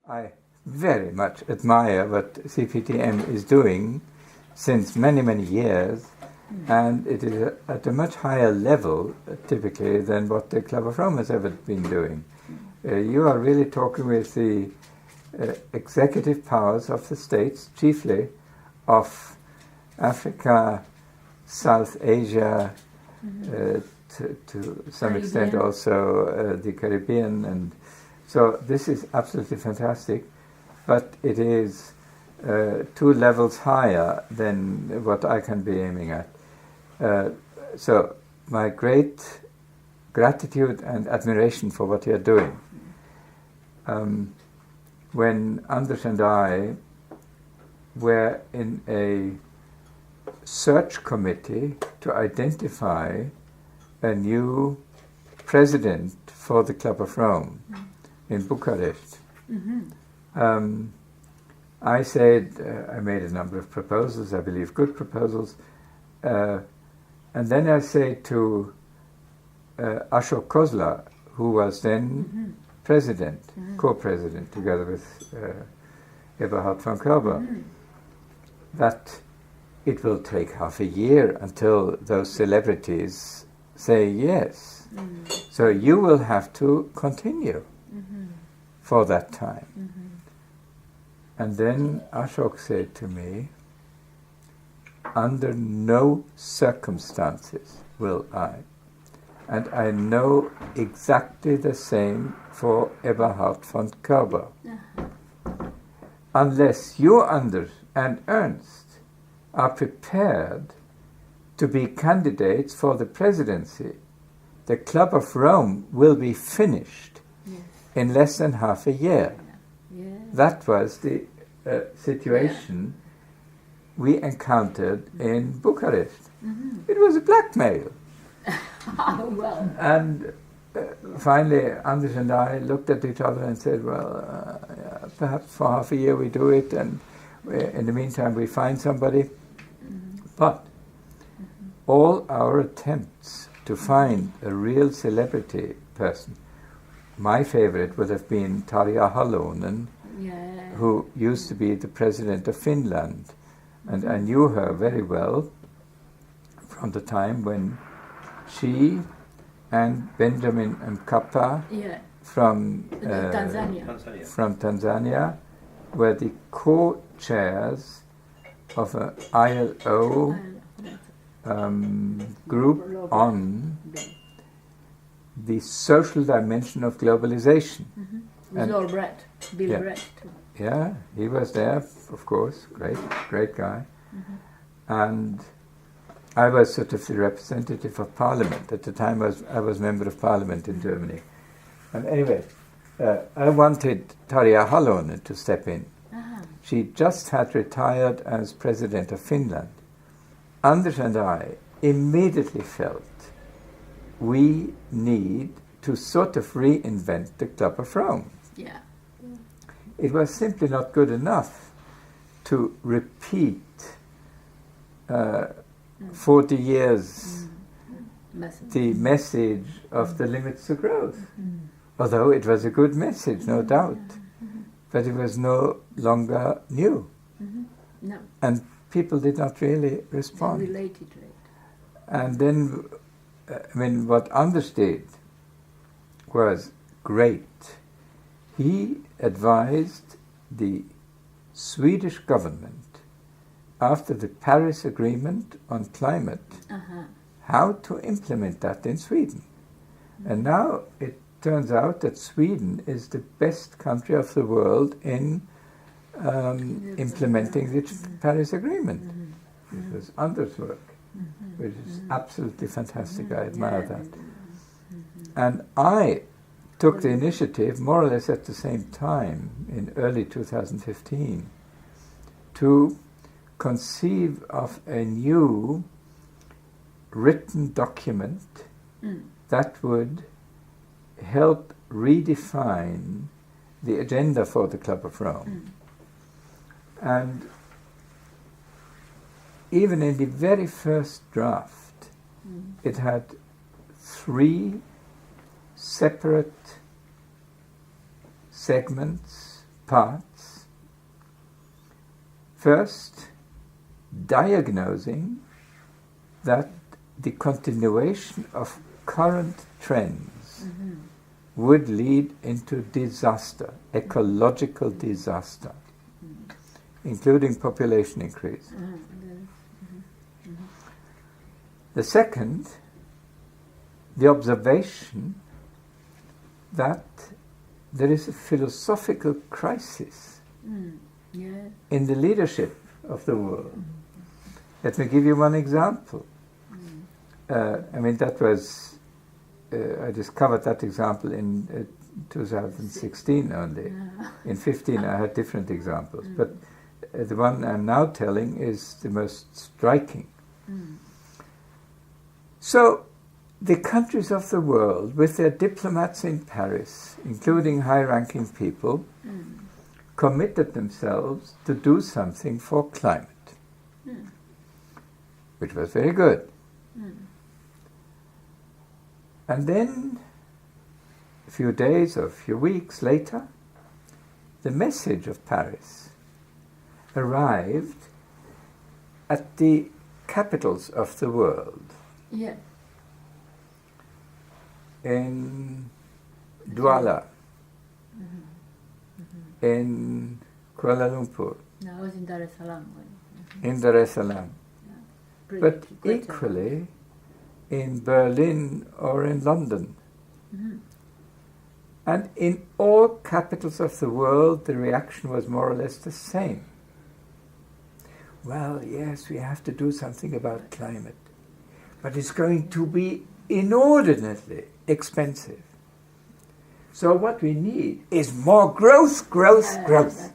I very much admire what CPTM is doing since many, many years, and it is at a much higher level, typically, than what the Club of Rome has ever been doing. You are really talking with the executive powers of the states, chiefly of Africa, South Asia, to some extent also the Caribbean, and so this is absolutely fantastic, but it is 2 levels higher than what I can be aiming at. So my great gratitude and admiration for what you're doing. When Anders and I were in a search committee to identify a new president for the Club of Rome in Bucharest. I said, I made a number of proposals, I believe good proposals, and then I said to Ashok Kozla, who was then president, co-president, together with Eberhard von Körber, that it will take half a year until those celebrities say yes. So you will have to continue for that time. And then Ashok said to me, under no circumstances will I. And I know exactly the same for Eberhard von Körber. Unless you, Anders and Ernst, are prepared to be candidates for the presidency, the Club of Rome will be finished in less than half a year. That was the situation we encountered in Bucharest. It was a blackmail. And finally, Anders and I looked at each other and said, well, perhaps for half a year we do it, and in the meantime we find somebody. But all our attempts to find a real celebrity person, my favorite would have been Tarja Halonen, who used to be the president of Finland. And I knew her very well from the time when she and Benjamin Mkapa from Tanzania were the co-chairs of an ILO group on the social dimension of globalization. Bill Brett too. Yeah, he was there, of course, great guy. And I was sort of the representative of Parliament. At the time I was member of Parliament in Germany. And anyway, I wanted Tarja Halonen to step in. She just had retired as president of Finland. Anders and I immediately felt we need to sort of reinvent the Club of Rome. It was simply not good enough to repeat 40 years the message of the limits to growth. Although it was a good message, no doubt, but it was no longer new. And people did not really respond. Related to it. And then, what Anders did was great. He advised the Swedish government after the Paris Agreement on climate how to implement that in Sweden. And now it turns out that Sweden is the best country of the world in implementing the Paris Agreement. It was Anders' work, which is absolutely fantastic. I admire that. And I took the initiative more or less at the same time in early 2015 to conceive of a new written document that would help redefine the agenda for the Club of Rome. And even in the very first draft, it had 3 separate segments, parts. First, diagnosing that the continuation of current trends would lead into disaster, ecological disaster, including population increase. The second, the observation that there is a philosophical crisis in the leadership of the world. Let me give you one example. That was, I discovered that example in 2016 only. In 15 I had different examples, but the one I'm now telling is the most striking. So, the countries of the world, with their diplomats in Paris, including high-ranking people, committed themselves to do something for climate, which was very good. And then, a few days or a few weeks later, the message of Paris arrived at the capitals of the world. Yeah. In Douala, in Kuala Lumpur, No, I was in Dar es Salaam. in Dar es Salaam, Great- but great equally in Berlin or in London. And in all capitals of the world, the reaction was more or less the same. Well, yes, we have to do something about climate, but it's going to be inordinately expensive. So what we need is more growth, growth, growth.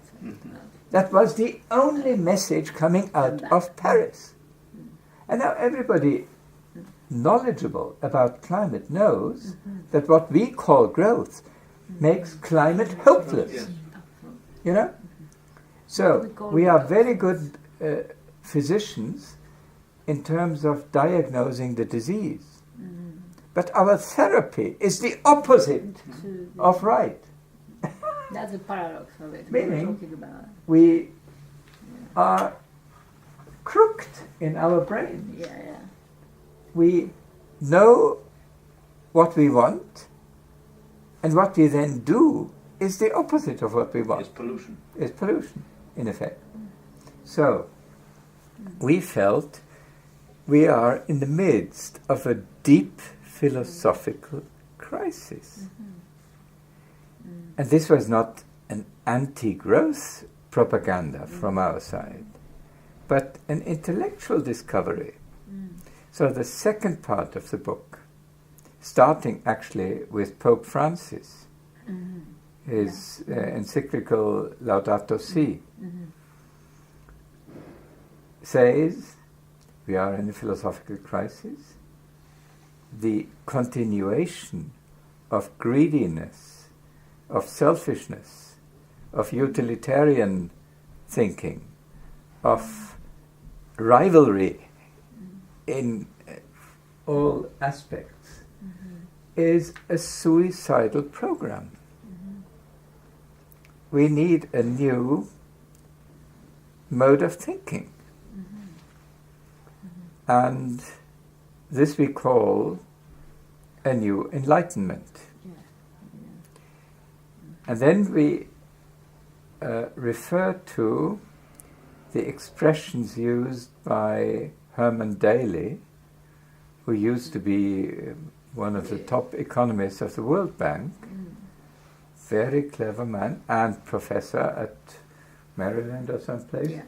That was the only message coming out of Paris. And now everybody knowledgeable about climate knows that what we call growth makes climate hopeless. You know? So we are very good physicians in terms of diagnosing the disease. But our therapy is the opposite of right. That's a paradox of it. Meaning, we're talking about. We are crooked in our brain. Yeah. We know what we want, and what we then do is the opposite of what we want. It's pollution. It's pollution, in effect. So, we felt we are in the midst of a deep philosophical crisis. And this was not an anti-growth propaganda from our side, but an intellectual discovery. So the second part of the book, starting actually with Pope Francis, his encyclical Laudato Si, says we are in a philosophical crisis. The continuation of greediness, of selfishness, of utilitarian thinking, of rivalry in all aspects is a suicidal program. We need a new mode of thinking. And this we call a new enlightenment. And then we refer to the expressions used by Herman Daly, who used to be one of the top economists of the World Bank, very clever man, and professor at Maryland or someplace,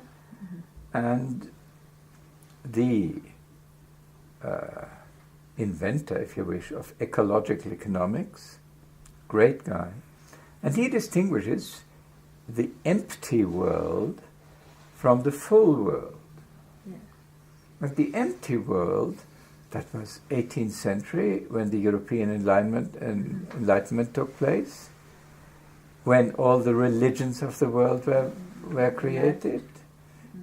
and the inventor, if you wish, of ecological economics, great guy. And he distinguishes the empty world from the full world. But the empty world, that was 18th century, when the European Enlightenment took place, when all the religions of the world were created,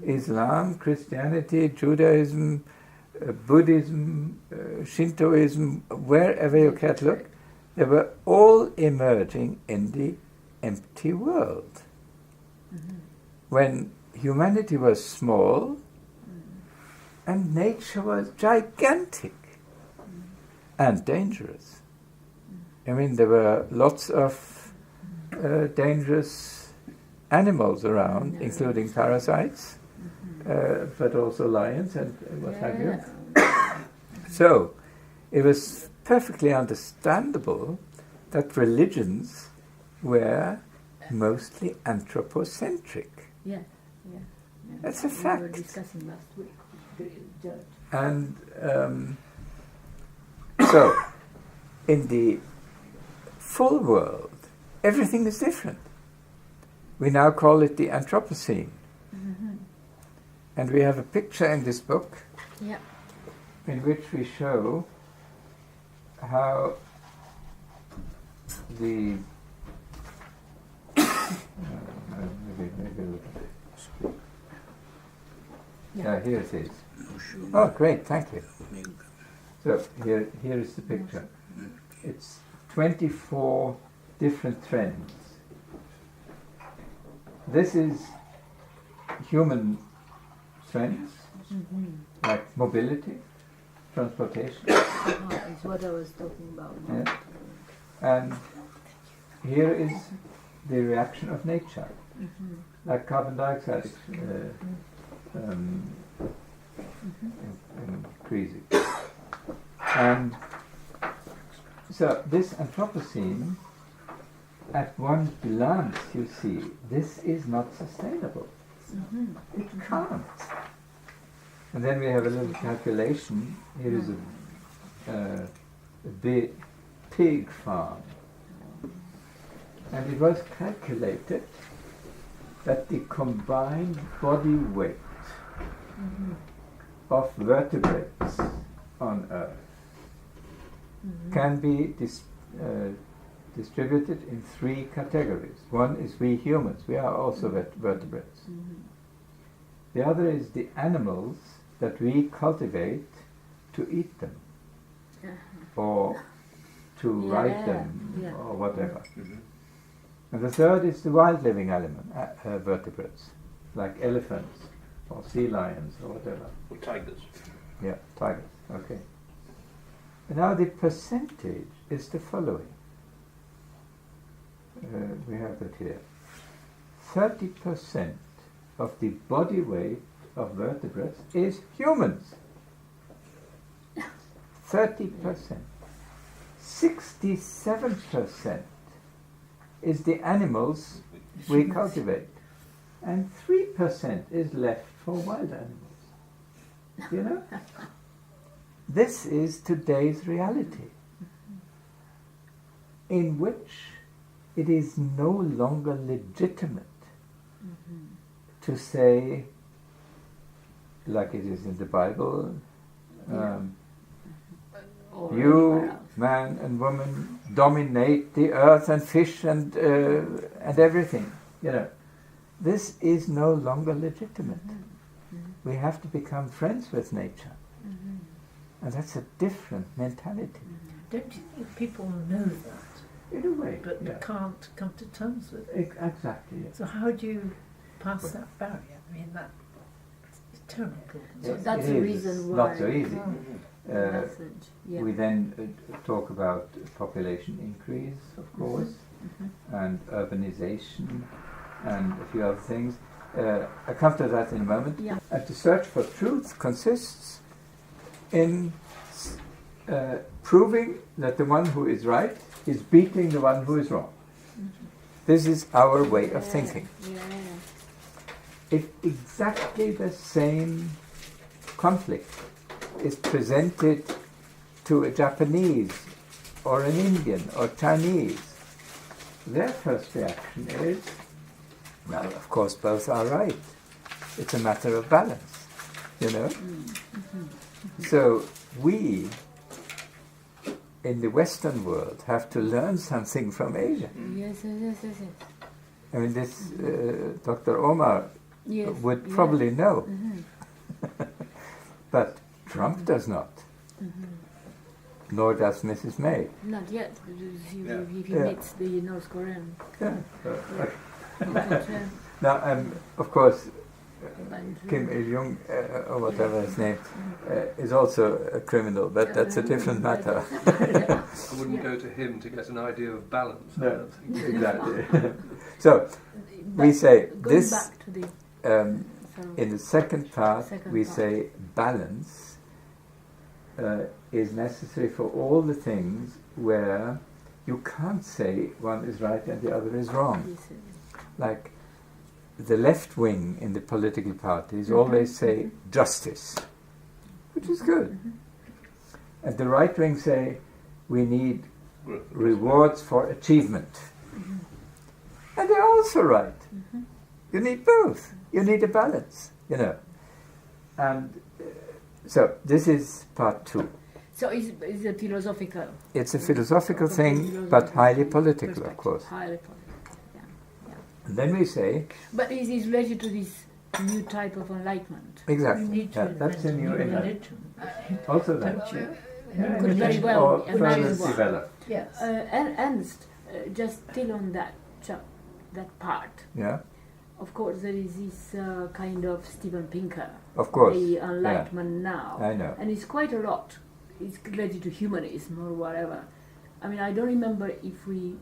Islam, Christianity, Judaism, Buddhism, Shintoism, wherever you can look, they were all emerging in the empty world. when humanity was small and nature was gigantic and dangerous. I mean, there were lots of dangerous animals around, including parasites, but also lions and what have you. So, it was perfectly understandable that religions were mostly anthropocentric. Yeah. That's a We were fact. discussing last week with the judge. And so, in the full world, everything is different. We now call it the Anthropocene. And we have a picture in this book Yeah. in which we show how the maybe a little. Yeah, here it is. Oh, great, thank you. So here is the picture. It's 24 different trends. This is human trends, like mobility, transportation. It's what I was talking about. Yeah. And here is the reaction of nature, like carbon dioxide increasing. And so this Anthropocene, at one glance you see, this is not sustainable. It can't. And then we have a little calculation. Here is a big pig farm. And it was calculated that the combined body weight of vertebrates on Earth can be distributed in 3 categories. One is we humans, we are also vertebrates. The other is the animals that we cultivate to eat them or to ride them or whatever. And the third is the wild living vertebrates, like elephants or sea lions or whatever. Or tigers. Yeah, tigers, okay. And now the percentage is the following. We have that here. 30% of the body weight of vertebrates is humans. 30%. 67% is the animals we cultivate. And 3% is left for wild animals. You know? This is today's reality, in which it is no longer legitimate to say, like it is in the Bible, Or you, anywhere else. man and woman, dominate the earth and fish and everything. You know, this is no longer legitimate. We have to become friends with nature, and that's a different mentality. Don't you think people know that, In a way, but yeah. can't come to terms with it? Exactly. Yes. So how do you pass that barrier? I mean, that's a terrible problem. So Yes, that's it the is. reason It's why. not so easy. Message. Yeah. We then talk about population increase, of course, and urbanization, and a few other things. I come to that in a moment. Yeah. And the search for truth consists in proving that the one who is right is beating the one who is wrong. This is our way of thinking. If exactly the same conflict is presented to a Japanese or an Indian or Chinese, their first reaction is, well, of course both are right. It's a matter of balance, you know? So we, in the Western world, have to learn something from Asia. Yes. I mean, this Dr. Omar Yes. would yes. probably know. But Trump does not. Nor does Mrs. May. Not yet. If he Yeah. meets the North Korean. Yeah. he can Now, of course, Mandarin. Kim Il-jung, or whatever his name, is also a criminal, but that's a different matter. I wouldn't go to him to get an idea of balance. I No, don't think. exactly. So, But we say going this, back to the in the second part, Second we part. say balance is necessary for all the things where you can't say one is right and the other is wrong. this is- Like the left wing in the political parties always say justice, which is good. Mhm. And the right wing say we need rewards for achievement. And they're also right. Mhm. You need both. You need a balance, you know. And so this is part 2. So it's a philosophical It's a philosophical Okay, thing, but philosophical highly political, of perspective, course. highly political, yeah. And then we say, But it is related to this new type of enlightenment. We exactly, need to yeah, that's a invent new enlightenment. religion. Also that. Don't you? Yeah, Could very religion well or be further imagined one. developed. Yes. And Ernst, just still on that that part. Yeah, Of course, there is this kind of Steven Pinker, of course. the Enlightenment now, I know. and it's quite a lot. It's related to humanism or whatever. I mean, I don't remember if we.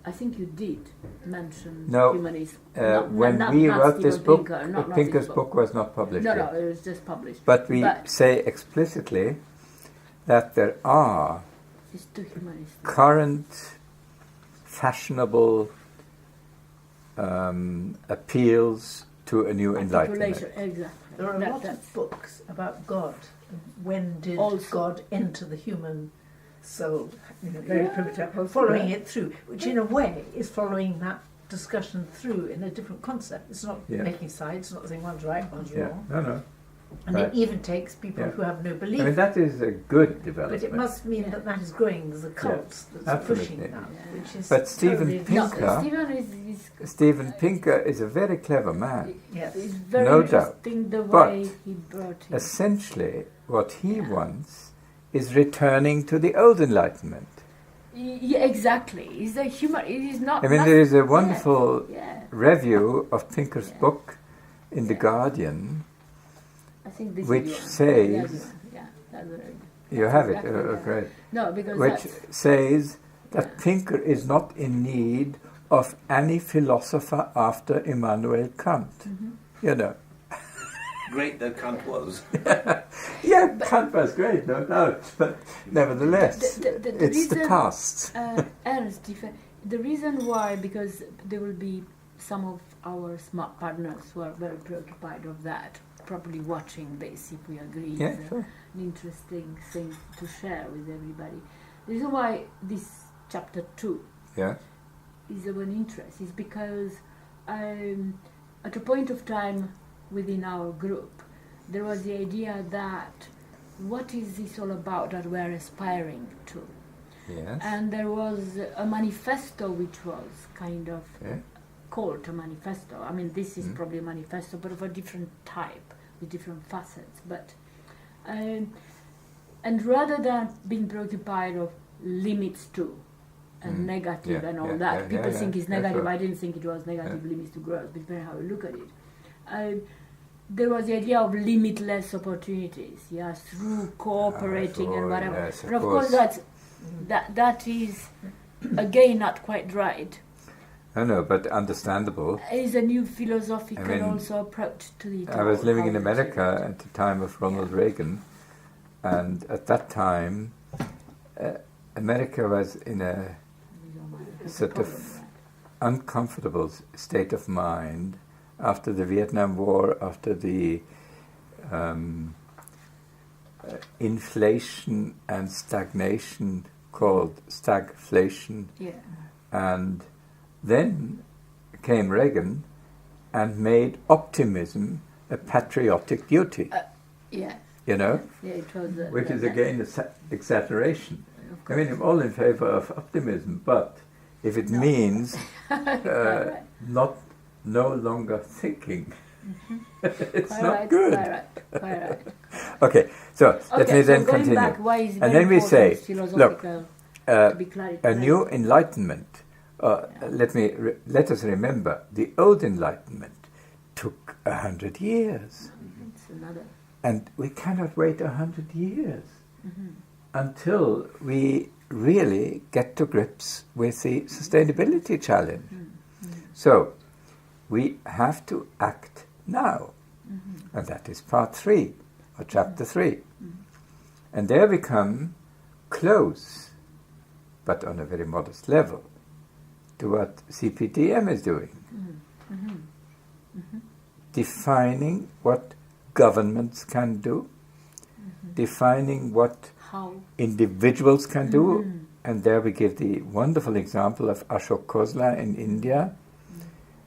I think you did mention No, humanism. When not- we not wrote this Steven book, Pinker, not Pinker's this book was not published No, yet. no, it was just published. But we But- say explicitly that there are It's too humanistic. current fashionable appeals to a new enlightenment. Articulation, exactly. There are a That- lot that's- of books about God. When did Also- God enter the human soul? You know, very primitive. Following it through, which in a way is following that discussion through in a different concept. It's not Yeah. making sides, it's not saying one's right, one's Yeah, wrong. no. And Right. it even takes people Yeah. who have no I belief. mean, that is a good But development. it must mean Yeah. that that is growing. There's a cult that's absolutely. pushing that, Yeah. which is But Steven totally No, Pinker- Steven is Steven Pinker is a very clever man. Yes. It's very No doubt. interesting the But way he brought it. Essentially, what he Yeah. wants is returning to the old enlightenment. Yeah, exactly. It's a humor. It is not. I mean, not- there is a wonderful Yeah, review of Pinker's Yeah. book in The Yeah. Guardian. I think this Which is the one. says- Yeah, that's very good. You have it, Exactly, yeah. great. No, because Which that's, says that Yeah. Pinker is not in need of any philosopher after Immanuel Kant. Mhm. You know. Great though Kant was. Yeah, Kant was great, no doubt, but nevertheless, The it's the reason- past. Ernst, the reason why, because there will be some of our smart partners who are very preoccupied of that, probably watching this, if we agree, Yeah, is sure. an interesting thing to share with everybody. The reason why this chapter 2 Yeah, is of an interest is because at a point of time within our group, there was the idea that what is this all about that we're aspiring to? yes. And there was a manifesto which was kind of Okay. called a manifesto. I mean, this is Mm. probably a manifesto, but of a different type, with different facets. But and rather than being preoccupied of limits to and Mm. negative Yeah, and all yeah, that, yeah, people yeah, think it's yeah, negative. sure. I didn't think it was negative limits to growth, depending how you look at it. There was the idea of limitless opportunities, yeah, through cooperating and sure, whatever. yes, of and of course, course. that is again not quite right. No, but understandable. It is a new philosophical I mean, also approach to it. I was all, living how in you America say at the time of Ronald Reagan, and at that time, America was in a it. sort of uncomfortable state of mind after the Vietnam War, after the inflation and stagnation called stagflation, Yeah. and then came Reagan and made optimism a patriotic duty, Yeah. you know, Yeah, it was. which is that- again exaggeration. of I course. mean, I'm all in favor of optimism, but if it No. means Right. no longer thinking, it's Quite not right, good. Quite right. Quite right. Okay, so let me so then going continue. Back, why is it And very then we important say, philosophical Uh, to be clarified? a new enlightenment. Let us remember the old enlightenment took 100 years. It's another. And we cannot wait 100 years Mm-hmm. until we really get to grips with the sustainability challenge. Mm-hmm. So we have to act now. Mm-hmm. And that is part 3, or chapter 3. And there we come close, but on a very modest level, to what CPTM is doing. Mm-hmm. Mm-hmm. Defining what governments can do, defining what How? individuals can do. Mhm. And there we give the wonderful example of Ashok Khosla in India,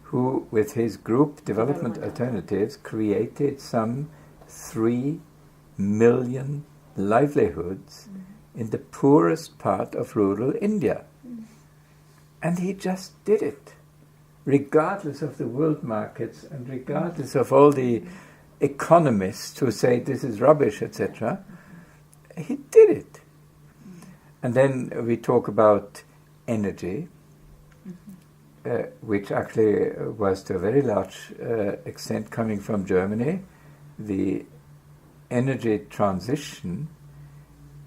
who, with his group Development Alternatives, created some 3 million livelihoods in the poorest part of rural India. And he just did it, regardless of the world markets and regardless of all the economists who say this is rubbish, etc. He did it. And then we talk about energy, which actually was to a very large extent coming from Germany. The energy transition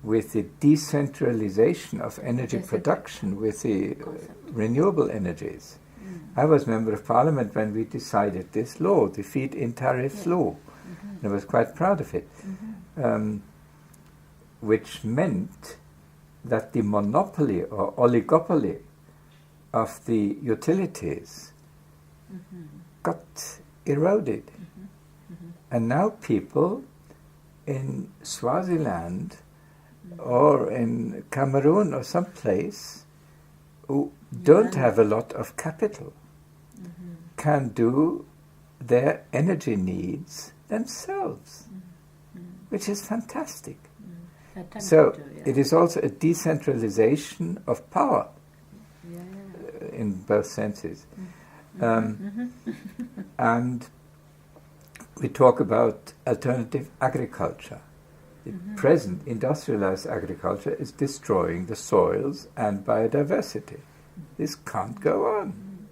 with the decentralization of energy production with the renewable energies. I was member of parliament when we decided this law, the feed-in tariff law, and I was quite proud of it, which meant that the monopoly or oligopoly of the utilities got eroded. And now people in Swaziland or in Cameroon or someplace who don't have a lot of capital can do their energy needs themselves, which is fantastic. So it is also a decentralization of power in both senses. And we talk about alternative agriculture. The present industrialized agriculture is destroying the soils and biodiversity. This can't go on.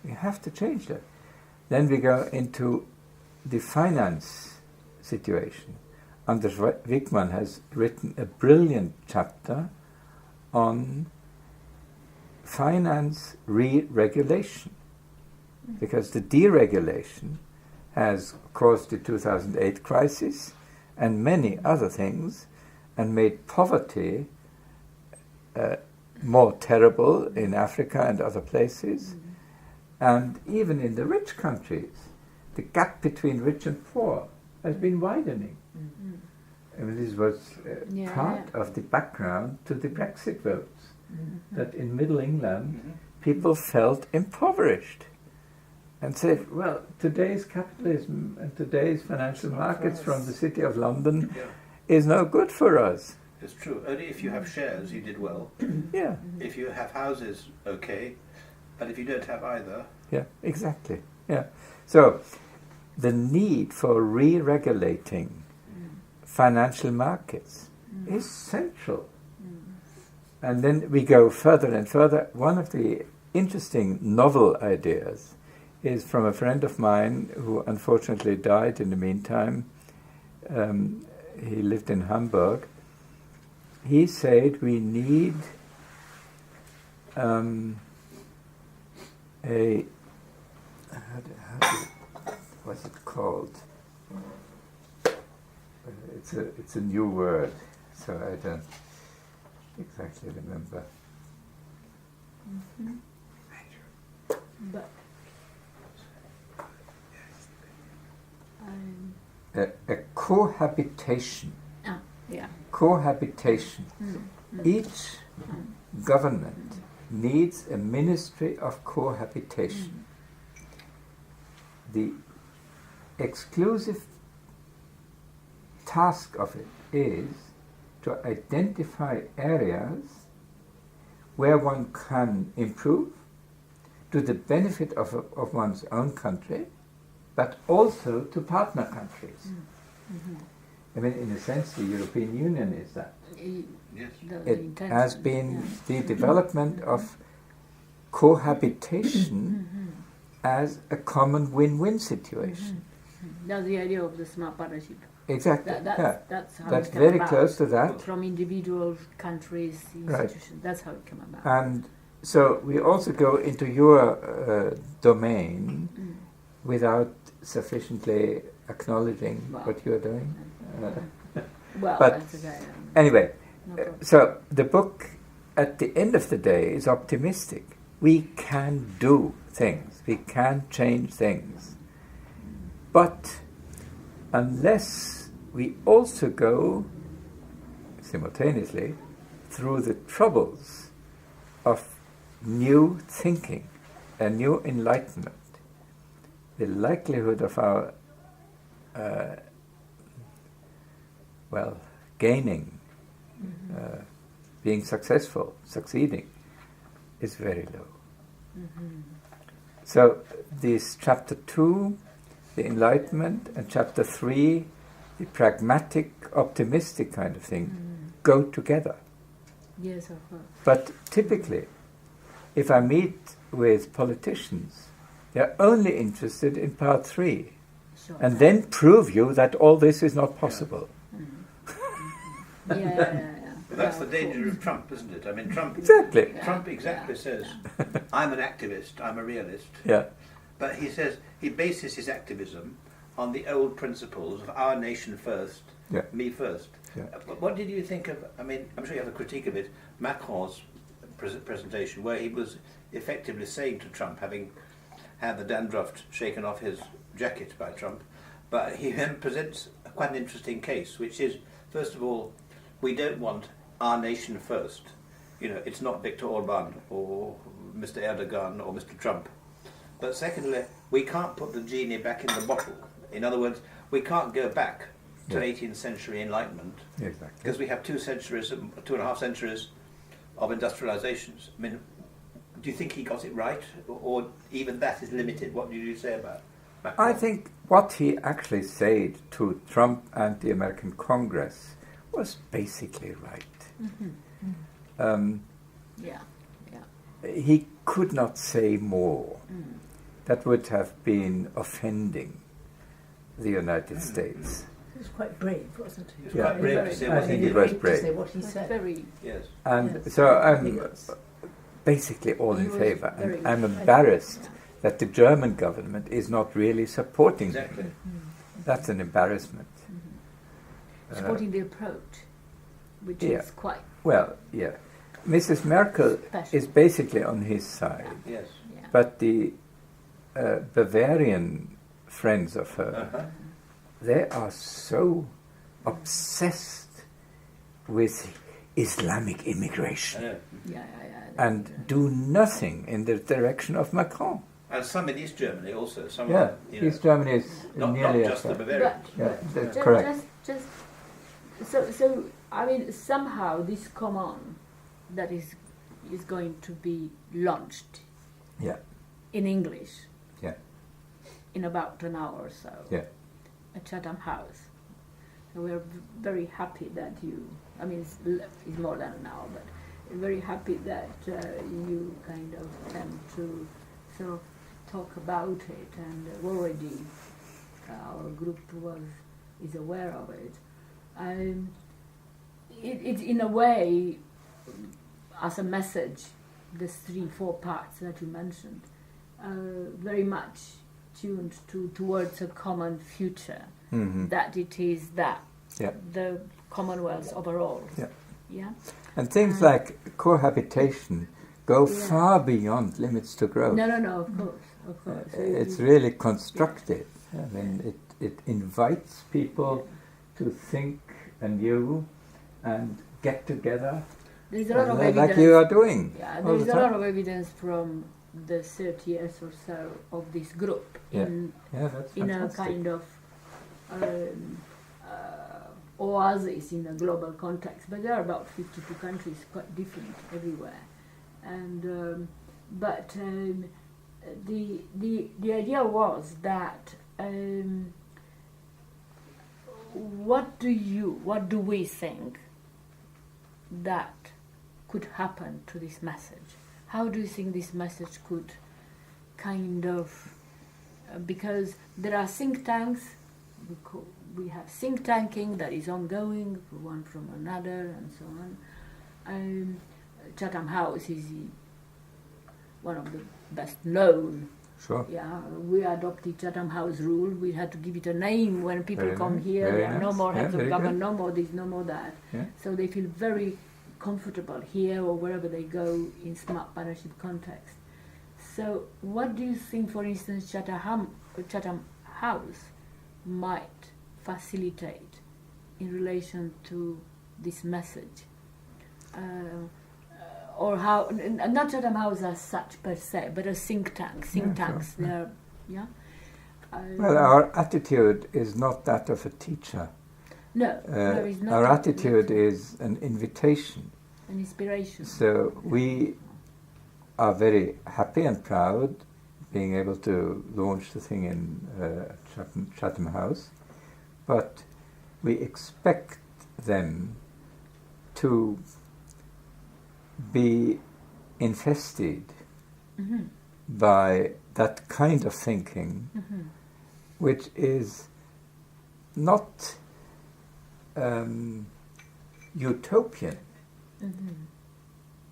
We have to change that. Then we go into the finance situation. Anders Wijkman has written a brilliant chapter on finance re-regulation, because the deregulation has caused the 2008 crisis and many other things, and made poverty more terrible in Africa and other places. And even in the rich countries, the gap between rich and poor has been widening. I mean, this was part of the background to the Brexit votes, that in Middle England people felt impoverished and said, well, today's capitalism and today's financial markets from the City of London is no good for us. It's true. Only if you have shares, you did well. Yeah. If you have houses, okay. But if you don't have either... Yeah, exactly. Yeah. So, the need for re-regulating financial markets is central. And then we go further and further. One of the interesting novel ideas is from a friend of mine who unfortunately died in the meantime. He lived in Hamburg. He said we need what's it called? It's a new word, so I don't exactly remember. But A cohabitation. yeah. Cohabitation. Each government needs a ministry of cohabitation. The exclusive task of it is to identify areas where one can improve to the benefit of one's own country, but also to partner countries. I mean, in a sense, the European Union is that. Yes. It has been the development of cohabitation as a common win-win situation. That's the idea of the smart partnership. Exactly. That's how That's it came very about. close to that. From individual countries, Right. institutions. That's how it came about. And so we also go into your domain without sufficiently acknowledging Wow. what you're doing. Well, but that's okay. Anyway, No problem. so the book at the end of the day is optimistic. We can do things. We can change things. But unless we also go simultaneously through the troubles of new thinking and new enlightenment, the likelihood of our gaining, being successful, succeeding, is very low. So this chapter 2, the enlightenment, and chapter 3, the pragmatic, optimistic kind of thing, go together. Yes, of course. But typically, if I meet with politicians, they're only interested in part 3, Sure. and then prove you that all this is not possible. Yeah. But that's Yeah, the danger course. of Trump, isn't it? I mean, Trump Exactly. Trump exactly says, I'm an activist, I'm a realist. Yeah. But he says he bases his activism on the old principles of our nation first, Yeah. me first. Yeah. But what did you think of, I mean, I'm sure you have a critique of it, Macron's presentation, where he was effectively saying to Trump, having had the dandruff shaken off his jacket by Trump, but he then presents quite an interesting case, which is, first of all, we don't want our nation first. You know, it's not Viktor Orban or Mr. Erdogan or Mr. Trump. But secondly, we can't put the genie back in the bottle. In other words, we can't go back to Yeah. 18th century enlightenment Exactly. because we have 2.5 centuries of industrializations. I mean, do you think he got it right, or even that is limited? What did you say about Macron? I think what he actually said to Trump and the American Congress was basically right. Yeah. He could not say more. That would have been offending the United States. It was quite brave, wasn't it? He was Yeah. quite brave to say I what think he it did. was To brave. say what he That's said. very. Yes. And Yes. so I I'm think that's- basically all He in was favor. very And I'm good. embarrassed that the German government is not really supporting Exactly. him. That's an embarrassment. Supporting the approach, which yeah. is quite. Well, yeah. Mrs. Merkel Special. is basically on his side. Yes. Yeah. But the Bavarian friends of her, Uh-huh. they are so obsessed with Islamic I immigration know. Yeah. and do nothing in the direction of Macron. And some in East Germany also. Some Yeah, you know, East Germany is not nearly just the as bad. Bavarians. Yeah, that's Ju- correct. Just so I mean, somehow this command that is going to be launched Yeah, in English. Yeah. In about an hour or so. Yeah. At Chatham House. So we're very happy that you. I mean, it's more than an hour, but we're very happy that you kind of tend to sort of talk about it, and already our group is aware of it. It's in a way, as a message, these 3-4 parts that you mentioned, very much tuned towards a common future. Mhm. That it is that Yeah. the Commonwealth overall. Yeah. Yeah. And things like cohabitation go Yeah. far beyond limits to growth. No. Of course. It's really constructive. I mean, it invites people to think anew and get together There's a lot of like evidence. you are doing. Yeah, all there's the a lot time. of evidence from the 30 years or so of this group Yeah. in Yeah, that's a fantastic. kind of oasis in a global context. But there are about 52 countries, quite different everywhere. And the idea was that what do we think that could happen to this message? How do you think this message could kind of because there are think tanks. We have think tanking that is ongoing, one from another, and so on. Chatham House is one of the best known. Sure. Yeah, we adopted Chatham House rule. We had to give it a name when people Very come nice, here. very There are no nice. more Yeah, heads of very government, good. no more this, no more that. Yeah. So they feel very comfortable here or wherever they go in smart partnership context. So what do you think, for instance, Chatham House might facilitate in relation to this message? Or how, not Chatham House as such per se, but a think tank. Think Yeah, tanks, sure, they're, yeah? Well, our attitude is not that of a teacher. No, there is not Our a- attitude is an invitation. an inspiration. So we are very happy and proud being able to launch the thing in Chatham House, but we expect them to be infested Mm-hmm. by that kind of thinking, Mm-hmm. which is not utopian, Mm-hmm.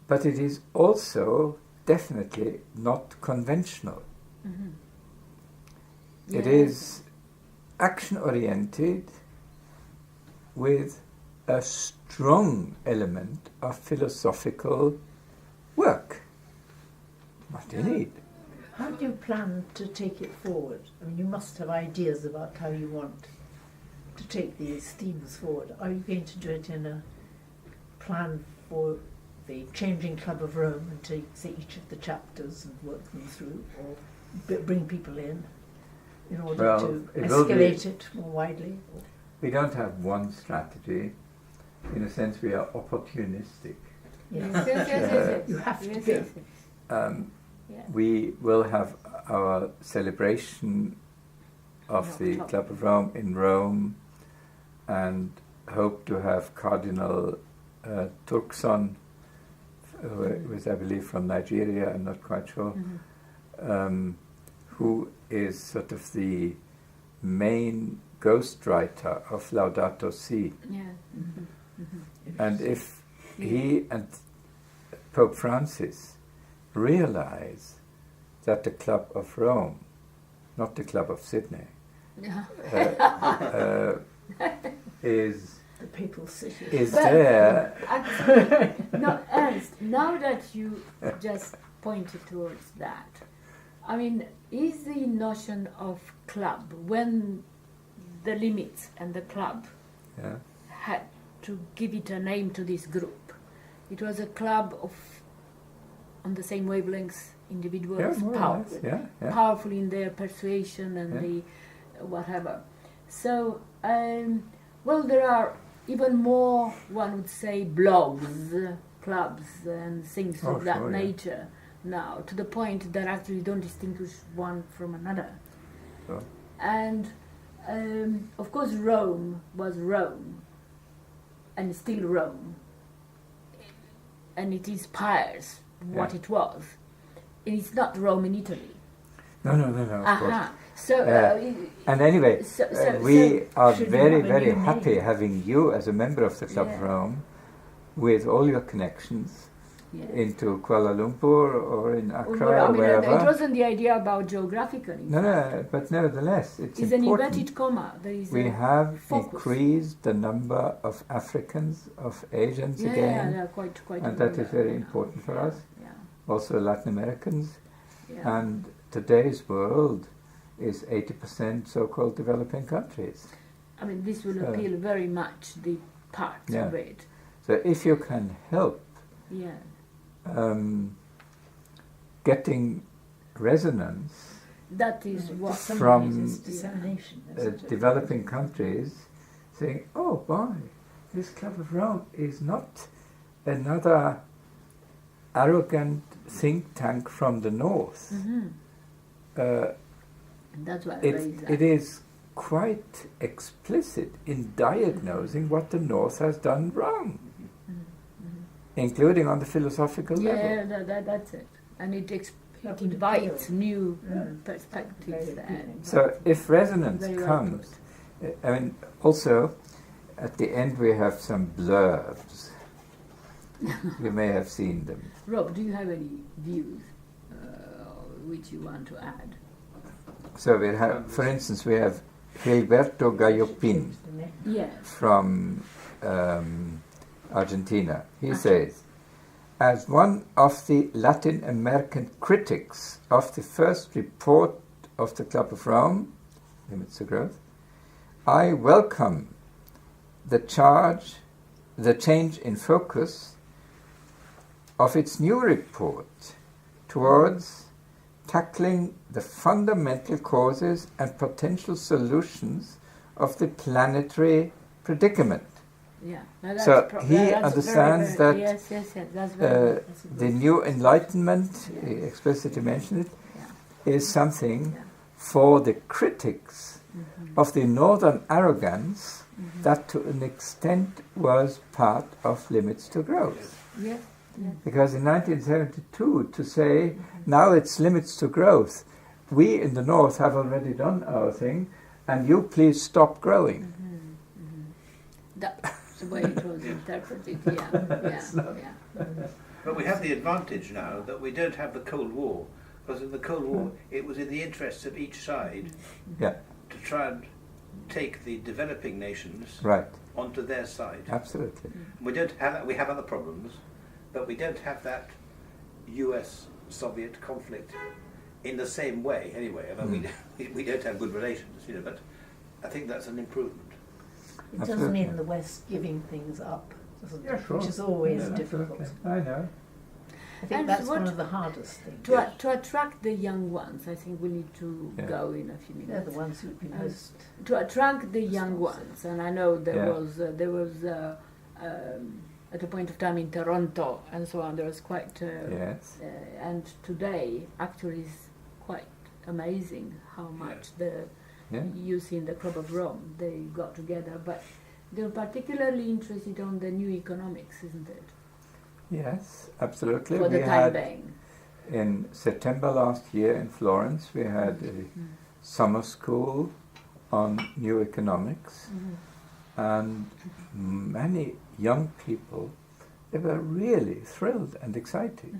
but it is also definitely not conventional. Mm-hmm. It is action-oriented with a strong element of philosophical work. What do you need? How do you plan to take it forward? I mean, you must have ideas about how you want to take these themes forward. Are you going to do it in a plan for the Changing Club of Rome and take, say, each of the chapters and work them through, or bring people in order Well, to it will be- escalate it more widely? Or? We don't have one strategy. In a sense, we are opportunistic. Yes. You have to Yes, be. yes, yes. Yeah. We will have our celebration of In the October. Club of Rome in Rome, and hope to have Cardinal Turkson, who is, I believe, from Nigeria, I'm not quite sure, Mhm. who is sort of the main ghostwriter of Laudato Si. Yeah. Mhm. And if he and Pope Francis realize that the Club of Rome, not the Club of Sydney, Yeah. is The papal city. is But- there. Actually, no, Ernst, now that you just pointed towards that, I mean, is the notion of club, when the limits and the club Yeah. had to give it a name to this group, it was a club of, on the same wavelengths, individuals, Yeah, more or powerful, less. Yeah, yeah. powerful in their persuasion and Yeah. the whatever. So, well, there are even more, one would say, blogs, clubs, and things Oh, of that sure, yeah. nature now, to the point that actually don't distinguish one from another. Sure. And of course, Rome was Rome, and still Rome, and it inspires what Yeah. it was. And it's not Rome in Italy. No, of course. Aha. So, And anyway, we are should you very, have a very new happy name? having you as a member of the Club of Yeah. Rome, with all your connections yeah. into Kuala Lumpur or in Accra Well, I or mean, wherever. it wasn't the idea about geographical. No, but nevertheless, it's It's an important. inverted comma. There is We a have focus. increased the number of Africans, of Asians yeah, again, they're quite and that is very yeah. important for us. Yeah, Also Latin Americans. yeah. And today's world is 80% so-called developing countries. I mean, this will So- appeal very much the part Yeah. of it. So if you can help Yeah, getting resonance that is what. From, It's dissemination. isn't it? developing countries saying, oh boy, this Club of Rome is not another arrogant think tank from the north. Mhm. Uh, That's what it is quite explicit in diagnosing what the north has done wrong, including on the philosophical level. Yeah, that's it. And it That it would invites appeal. new Mm. perspectives. Very And So if resonance very well comes, put. I mean, also at the end we have some blurbs. You may have seen them. Rob, do you have any views which you want to add? So we have, for instance, we have Gilberto Gallopin Yes. from Argentina. He says, as one of the Latin American critics of the first report of the Club of Rome, Limits to Growth, I welcome the change in focus of its new report towards tackling the fundamental causes and potential solutions of the planetary predicament. Yeah. No, that's So he that's understands very, that yes, that's very good. the new enlightenment, he explicitly mentioned it, Yeah. is something Yeah. for the critics Mhm. of the northern arrogance Mhm. that to an extent was part of Limits to Growth. Yes. Yes. Because in 1972 to say, now it's Limits to Growth, we in the north have already done our thing, and you please stop growing. Mhm. Mhm. That's the way it was interpreted. Yeah. But we have the advantage now that we don't have the Cold War, because in the Cold War it was in the interests of each side Yeah, to try and take the developing nations right, onto their side. absolutely. We don't have that. We have other problems, but we don't have that US-Soviet conflict in the same way. Anyway, I mean, we don't have good relations, you know. But I think that's an improvement. It does Absolutely. mean the West giving things up, doesn't Yeah, it? sure. Which is always Yeah, difficult. absolutely. I know. I think And that's what- one of the hardest things. To attract the young ones, I think we need to Yeah. go in a few They're minutes. the ones who've been most. To attract the young ones, and I know there Yeah. was at a point of time in Toronto and so on. There was quite Yes. and today actually is quite amazing how much the Yeah. you see in the Club of Rome they got together, but they're particularly interested on the new economics, isn't it? Yes, absolutely. For the We time had being. in September last year in Florence, we had a summer school on new economics, and many young people, they were really thrilled and excited.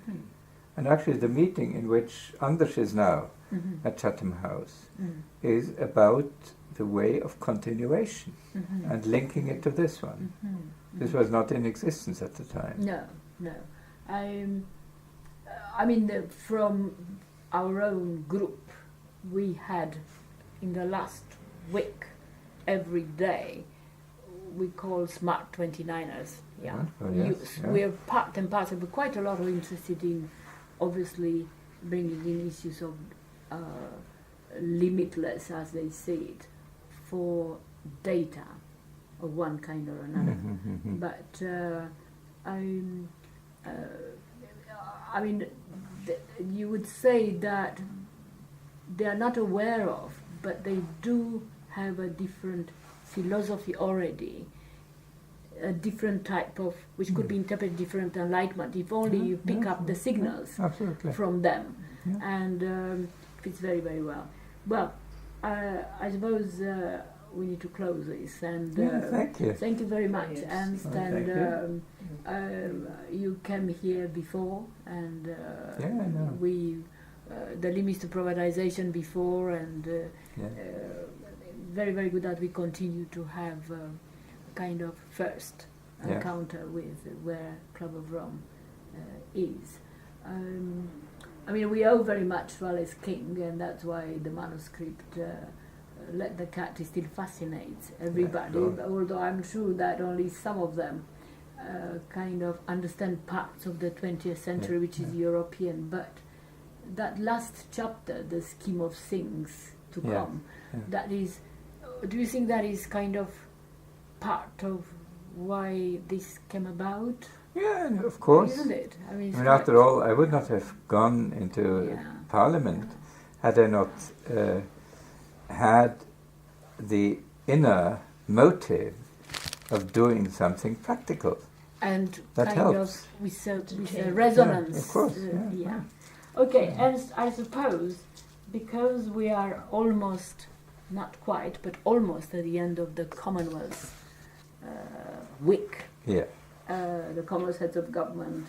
And actually the meeting in which Anders is now at Chatham House is about the way of continuation and linking it to this one. This was not in existence at the time. No. I mean, from our own group, we had in the last week, every day, we call Smart 29ers. Yeah, Oh, yes, youth. yeah. We're part and parcel, but quite a lot of interested in, obviously, bringing in issues of limitless, as they see it, for data of one kind or another. But I mean, you would say that they are not aware of, but they do have a different philosophy already, a different type of, which could be interpreted different enlightenment, if only you pick up the signals Absolutely. from them, Yeah. and fits very, very well. Well, I suppose we need to close this, and Thank you. thank you very much. Yes. And Oh, thank you. you came here before, and Yeah, I know. we the limits to privatization before, and Yeah. very, very good that we continue to have kind of first Yeah. encounter with where Club of Rome is. I mean, we owe very much to Alice King, and that's why the manuscript Let the Cat still fascinates everybody, sure. although I'm sure that only some of them kind of understand parts of the 20th century, Yeah, which is European, but that last chapter, the scheme of things to Yeah, come, yeah. that is, do you think that is kind of part of why this came about? Yeah, and of course. Isn't it? I mean, I it's mean, quite- after all, I would not have gone into Yeah. Parliament had I not had the inner motive of doing something practical. and That kind helps. of with a change. resonance. Yeah, of course, yeah. Okay, and I suppose because we are almost, not quite, but almost at the end of the Commonwealth week, Yeah. the Commonwealth heads of government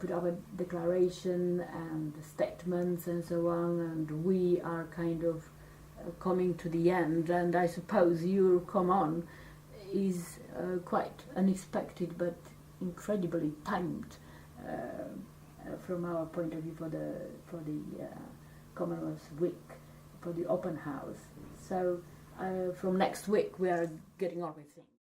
put up a declaration and statements and so on, and we are kind of coming to the end, and I suppose your come on is quite unexpected but incredibly timed from our point of view for the Commonwealth week, for the open house. So from next week we are getting on with things.